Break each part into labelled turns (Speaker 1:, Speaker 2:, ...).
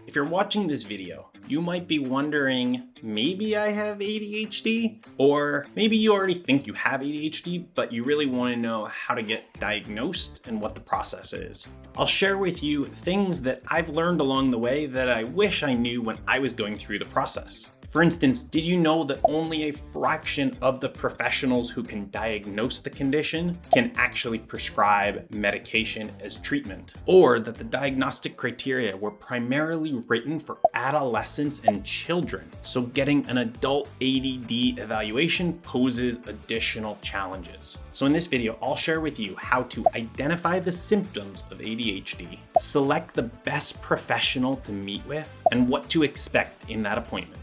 Speaker 1: If you're watching this video, you might be wondering, maybe I have ADHD? Or maybe you already think you have ADHD, but you really want to know how to get diagnosed and what the process is. I'll share with you things that I've learned along the way that I wish I knew when I was going through the process. For instance, did you know that only a fraction of the professionals who can diagnose the condition can actually prescribe medication as treatment? Or that the diagnostic criteria were primarily written for adolescents and children, so getting an adult ADD evaluation poses additional challenges. So in this video, I'll share with you how to identify the symptoms of ADHD, select the best professional to meet with, and what to expect in that appointment.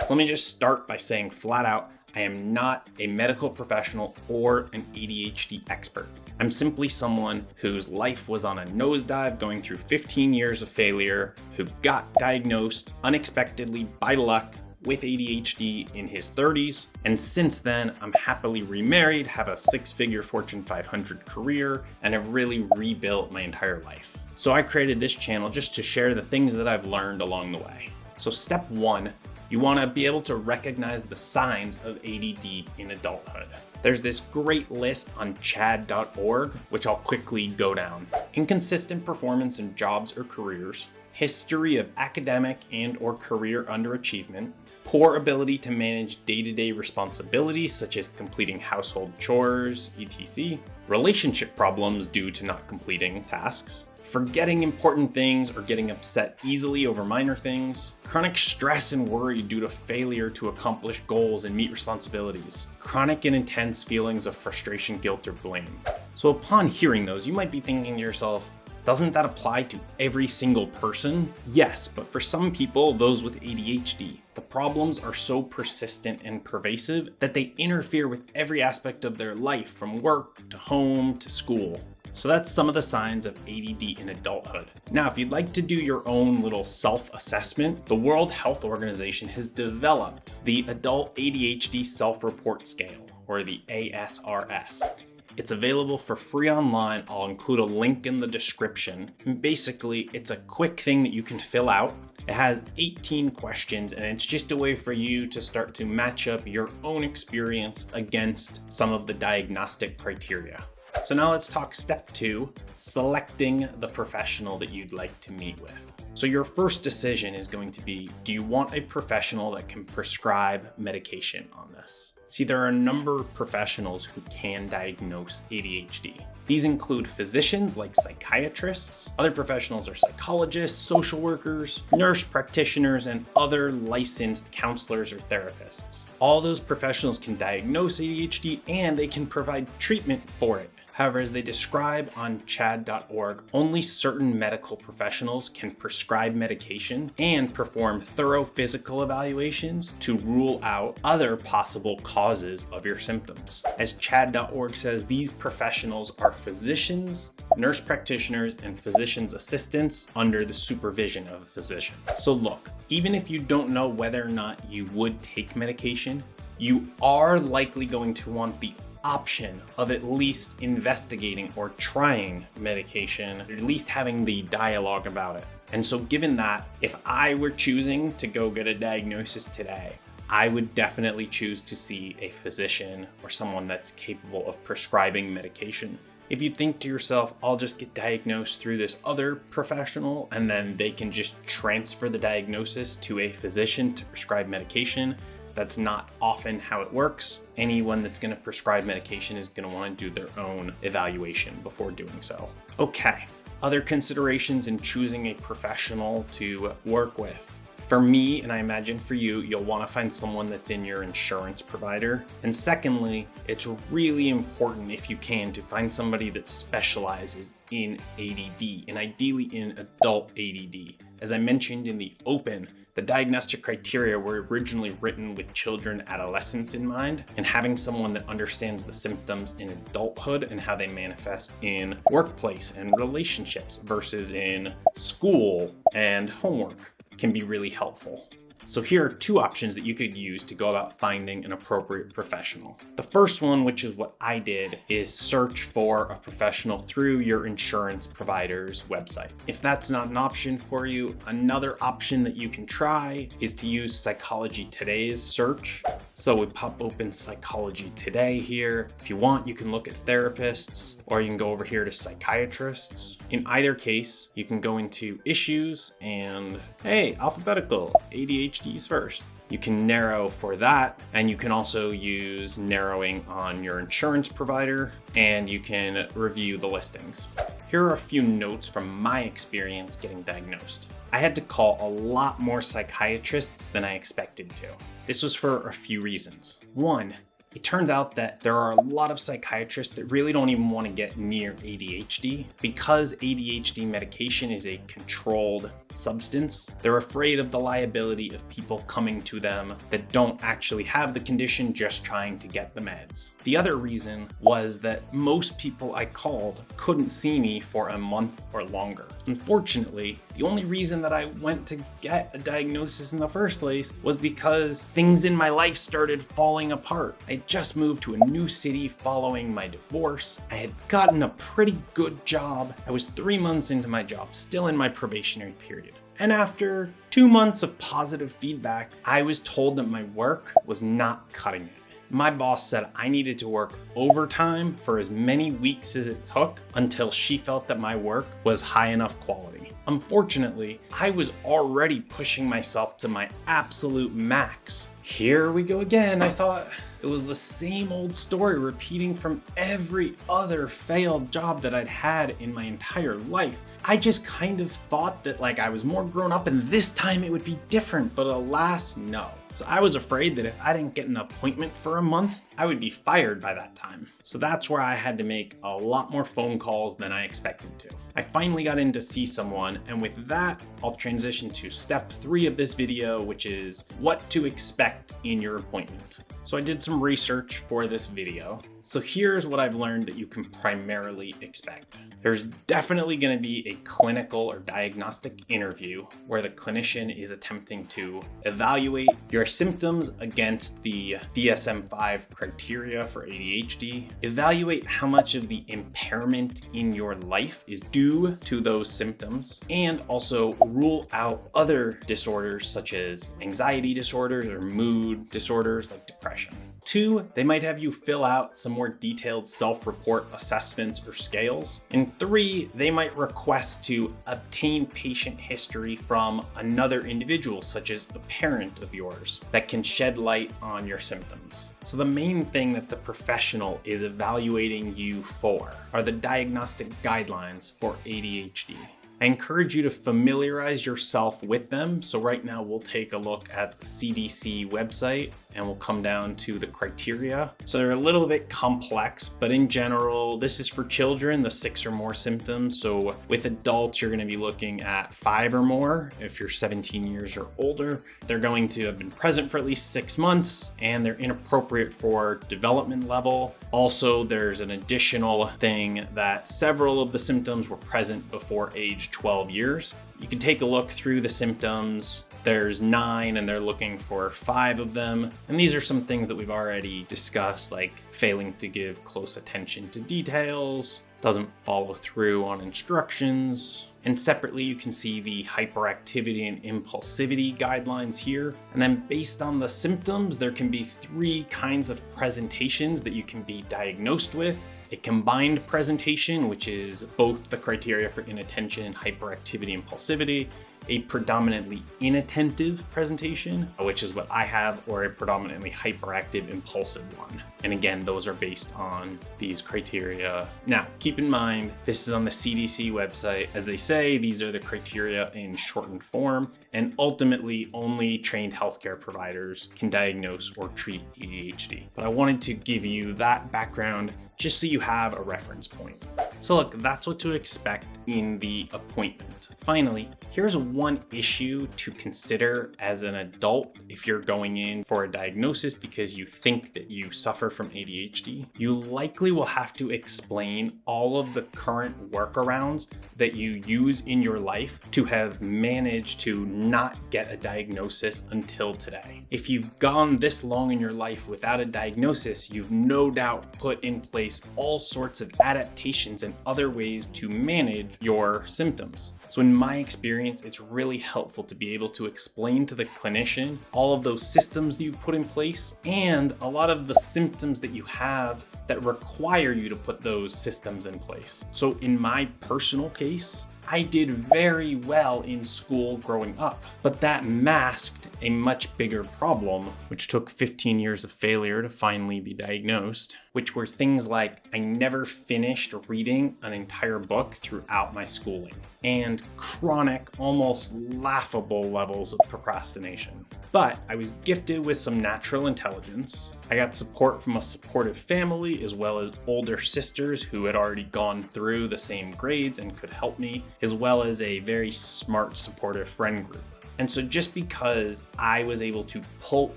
Speaker 1: So let me just start by saying flat out, I am not a medical professional or an ADHD expert. I'm simply someone whose life was on a nosedive going through 15 years of failure, who got diagnosed unexpectedly by luck with ADHD in his 30s. And since then, I'm happily remarried, have a 6-figure Fortune 500 career, and have really rebuilt my entire life. So I created this channel just to share the things that I've learned along the way. So step 1, you want to be able to recognize the signs of ADD in adulthood. There's this great list on chad.org, which I'll quickly go down. Inconsistent performance in jobs or careers, history of academic and or career underachievement, poor ability to manage day-to-day responsibilities such as completing household chores, etc., relationship problems due to not completing tasks, forgetting important things or getting upset easily over minor things, chronic stress and worry due to failure to accomplish goals and meet responsibilities, chronic and intense feelings of frustration, guilt, or blame. So upon hearing those, you might be thinking to yourself, doesn't that apply to every single person? Yes, but for some people, those with ADHD, the problems are so persistent and pervasive that they interfere with every aspect of their life, from work to home to school. So that's some of the signs of ADD in adulthood. Now, if you'd like to do your own little self-assessment, the World Health Organization has developed the Adult ADHD Self-Report Scale, or the ASRS. It's available for free online. I'll include a link in the description. And basically, it's a quick thing that you can fill out. It has 18 questions, and it's just a way for you to start to match up your own experience against some of the diagnostic criteria. So now let's talk step 2, selecting the professional that you'd like to meet with. So your first decision is going to be, do you want a professional that can prescribe medication on this? See, there are a number of professionals who can diagnose ADHD. These include physicians like psychiatrists, other professionals are psychologists, social workers, nurse practitioners, and other licensed counselors or therapists. All those professionals can diagnose ADHD and they can provide treatment for it. However, as they describe on chad.org, only certain medical professionals can prescribe medication and perform thorough physical evaluations to rule out other possible causes of your symptoms. As chad.org says, these professionals are physicians, nurse practitioners, and physician's assistants under the supervision of a physician. So look, even if you don't know whether or not you would take medication, you are likely going to want the option of at least investigating or trying medication, or at least having the dialogue about it. And so given that, if I were choosing to go get a diagnosis today, I would definitely choose to see a physician or someone that's capable of prescribing medication. If you think to yourself, I'll just get diagnosed through this other professional and then they can just transfer the diagnosis to a physician to prescribe medication, that's not often how it works. Anyone that's going to prescribe medication is going to want to do their own evaluation before doing so. Okay, other considerations in choosing a professional to work with. For me, and I imagine for you, you'll want to find someone that's in your insurance provider. And secondly, it's really important, if you can, to find somebody that specializes in ADD, and ideally in adult ADD. As I mentioned in the open, the diagnostic criteria were originally written with children, adolescents in mind, and having someone that understands the symptoms in adulthood and how they manifest in workplace and relationships versus in school and homework can be really helpful. So here are two options that you could use to go about finding an appropriate professional. The first one, which is what I did, is search for a professional through your insurance provider's website. If that's not an option for you, another option that you can try is to use Psychology Today's search. So we pop open Psychology Today here. If you want, you can look at therapists, or you can go over here to psychiatrists. In either case, you can go into issues and, hey, alphabetical, ADHD's first. You can narrow for that, and you can also use narrowing on your insurance provider, and you can review the listings. Here are a few notes from my experience getting diagnosed. I had to call a lot more psychiatrists than I expected to. This was for a few reasons. One, it turns out that there are a lot of psychiatrists that really don't even want to get near ADHD. Because ADHD medication is a controlled substance, they're afraid of the liability of people coming to them that don't actually have the condition, just trying to get the meds. The other reason was that most people I called couldn't see me for a month or longer. Unfortunately, the only reason that I went to get a diagnosis in the first place was because things in my life started falling apart. I just moved to a new city following my divorce. I had gotten a pretty good job. I was 3 months into my job, still in my probationary period. And after 2 months of positive feedback, I was told that my work was not cutting it. My boss said I needed to work overtime for as many weeks as it took until she felt that my work was high enough quality. Unfortunately, I was already pushing myself to my absolute max. Here we go again. I thought it was the same old story repeating from every other failed job that I'd had in my entire life. I just kind of thought that I was more grown up and this time it would be different, but alas, no. So I was afraid that if I didn't get an appointment for a month, I would be fired by that time. So that's where I had to make a lot more phone calls than I expected to. I finally got in to see someone, and with that, I'll transition to step 3 of this video, which is what to expect in your appointment. So I did some research for this video. So here's what I've learned that you can primarily expect. There's definitely going to be a clinical or diagnostic interview where the clinician is attempting to evaluate your symptoms against the DSM-5 criteria for ADHD, evaluate how much of the impairment in your life is due to those symptoms, and also rule out other disorders such as anxiety disorders or mood disorders like depression. 2, they might have you fill out some more detailed self-report assessments or scales. And 3, they might request to obtain patient history from another individual, such as a parent of yours, that can shed light on your symptoms. So the main thing that the professional is evaluating you for are the diagnostic guidelines for ADHD. I encourage you to familiarize yourself with them. So right now we'll take a look at the CDC website and we'll come down to the criteria. So they're a little bit complex, but in general, this is for children, the 6 or more symptoms. So with adults, you're gonna be looking at 5 or more. If you're 17 years or older, they're going to have been present for at least 6 months and they're inappropriate for development level. Also, there's an additional thing that several of the symptoms were present before age 12 years. You can take a look through the symptoms. There's 9 and they're looking for 5 of them. And these are some things that we've already discussed, like failing to give close attention to details, doesn't follow through on instructions. And separately, you can see the hyperactivity and impulsivity guidelines here. And then based on the symptoms, there can be 3 kinds of presentations that you can be diagnosed with. A combined presentation, which is both the criteria for inattention and hyperactivity impulsivity, a predominantly inattentive presentation, which is what I have, or a predominantly hyperactive impulsive one. And again, those are based on these criteria. Now, keep in mind, this is on the CDC website. As they say, these are the criteria in shortened form, and ultimately only trained healthcare providers can diagnose or treat ADHD. But I wanted to give you that background just so you have a reference point. So look, that's what to expect in the appointment. Finally, here's one issue to consider as an adult if you're going in for a diagnosis because you think that you suffer from ADHD. You likely will have to explain all of the current workarounds that you use in your life to have managed to not get a diagnosis until today. If you've gone this long in your life without a diagnosis, you've no doubt put in place all sorts of adaptations and other ways to manage your symptoms. So in my experience, it's really helpful to be able to explain to the clinician all of those systems that you put in place and a lot of the symptoms that you have that require you to put those systems in place. So in my personal case, I did very well in school growing up, but that masked a much bigger problem, which took 15 years of failure to finally be diagnosed, which were things like I never finished reading an entire book throughout my schooling, and chronic, almost laughable levels of procrastination. But I was gifted with some natural intelligence. I got support from a supportive family, as well as older sisters who had already gone through the same grades and could help me, as well as a very smart, supportive friend group. And so just because I was able to pull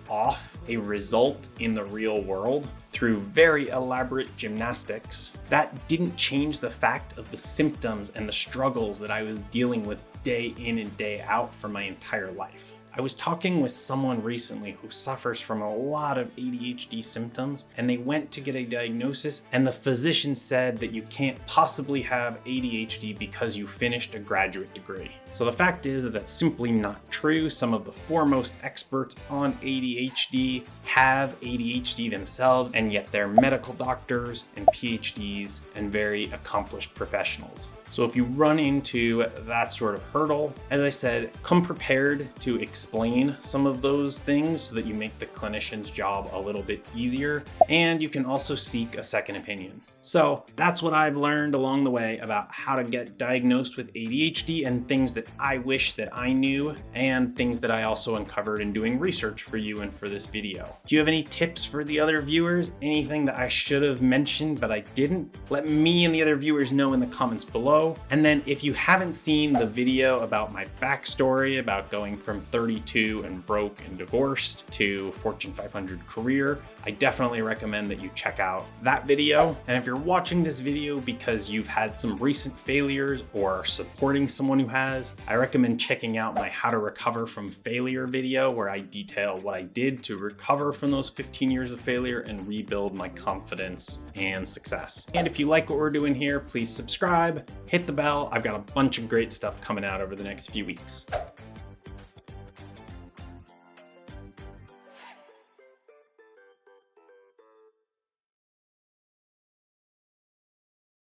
Speaker 1: off a result in the real world through very elaborate gymnastics, that didn't change the fact of the symptoms and the struggles that I was dealing with day in and day out for my entire life. I was talking with someone recently who suffers from a lot of ADHD symptoms, and they went to get a diagnosis, and the physician said that you can't possibly have ADHD because you finished a graduate degree. So the fact is that that's simply not true. Some of the foremost experts on ADHD have ADHD themselves, and yet they're medical doctors and PhDs and very accomplished professionals. So if you run into that sort of hurdle, as I said, come prepared to explain some of those things so that you make the clinician's job a little bit easier, and you can also seek a second opinion. So that's what I've learned along the way about how to get diagnosed with ADHD and things that I wish that I knew and things that I also uncovered in doing research for you and for this video. Do you have any tips for the other viewers? Anything that I should have mentioned but I didn't? Let me and the other viewers know in the comments below. And then if you haven't seen the video about my backstory about going from 32 and broke and divorced to Fortune 500 career, I definitely recommend that you check out that video. And if you're watching this video because you've had some recent failures or are supporting someone who has, I recommend checking out my How to Recover from Failure video, where I detail what I did to recover from those 15 years of failure and rebuild my confidence and success. And if you like what we're doing here, please subscribe, hit the bell. I've got a bunch of great stuff coming out over the next few weeks.